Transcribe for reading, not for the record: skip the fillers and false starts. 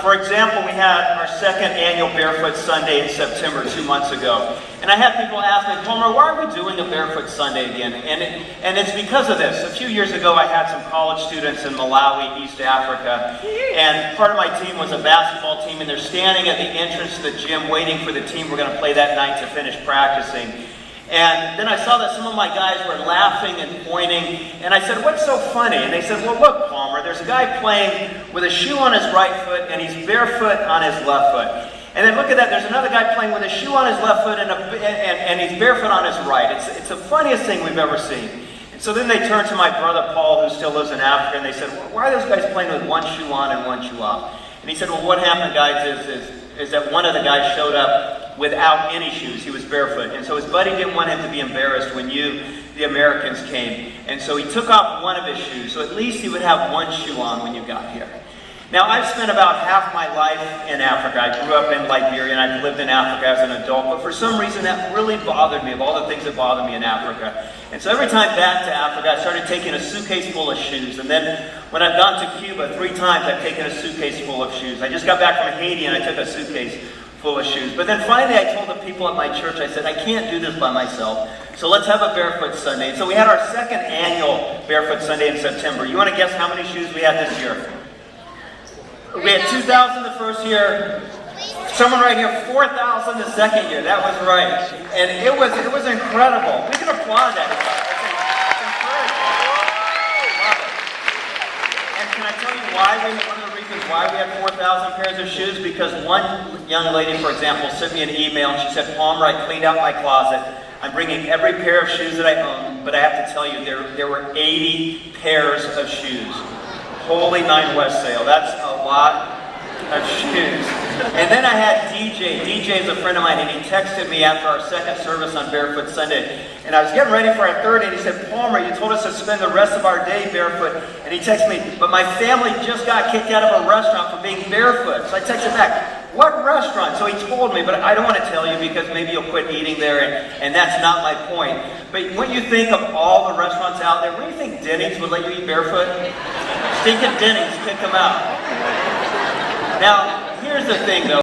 For example, we had our second annual Barefoot Sunday in September 2 months ago. And I had people ask me, Palmer, why are we doing a Barefoot Sunday again? And it's because of this. A few years ago, I had some college students in Malawi, East Africa. And part of my team was a basketball team, and they're standing at the entrance to the gym waiting for the team we're going to play that night to finish practicing. And then I saw that some of my guys were laughing and pointing, and I said, what's so funny? And they said, well, look, Palmer, there's a guy playing with a shoe on his right foot, and he's barefoot on his left foot. And then look at that, there's another guy playing with a shoe on his left foot and he's barefoot on his right. It's the funniest thing we've ever seen. And so then they turned to my brother Paul, who still lives in Africa, and they said, well, why are those guys playing with one shoe on and one shoe off? And he said, well, what happened, guys, is that one of the guys showed up without any shoes. He was barefoot. And so his buddy didn't want him to be embarrassed when you, the Americans, came. And so he took off one of his shoes. So at least he would have one shoe on when you got here. Now, I've spent about half my life in Africa. I grew up in Liberia, and I've lived in Africa as an adult. But for some reason, that really bothered me, of all the things that bother me in Africa. And so every time back to Africa, I started taking a suitcase full of shoes. And then when I've gone to Cuba 3 times, I've taken a suitcase full of shoes. I just got back from Haiti, and I took a suitcase full of shoes. But then finally I told the people at my church, I said, I can't do this by myself. So let's have a Barefoot Sunday. And so we had our second annual Barefoot Sunday in September. You want to guess how many shoes we had this year? We had 2,000 the first year. Someone right here, 4,000 the second year. That was right. And it was incredible. We can applaud that. It's encouraging. And can I tell you why one of the reasons why we had 4,000 pairs of shoes? Because one young lady, for example, sent me an email and she said, Palmer, I cleaned out my closet. I'm bringing every pair of shoes that I own, but I have to tell you, there were 80 pairs of shoes. Holy Nine West sale. That's a lot of shoes. And then I had DJ. DJ is a friend of mine, and he texted me after our second service on Barefoot Sunday. And I was getting ready for our third, and he said, Palmer, you told us to spend the rest of our day barefoot. And he texted me, but my family just got kicked out of a restaurant for being barefoot. So I texted back, what restaurant? So he told me, but I don't want to tell you because maybe you'll quit eating there, and that's not my point. But when you think of all the restaurants out there, when you think Denny's would let you eat barefoot? Stinking Denny's, kick them out. Now, here's the thing though.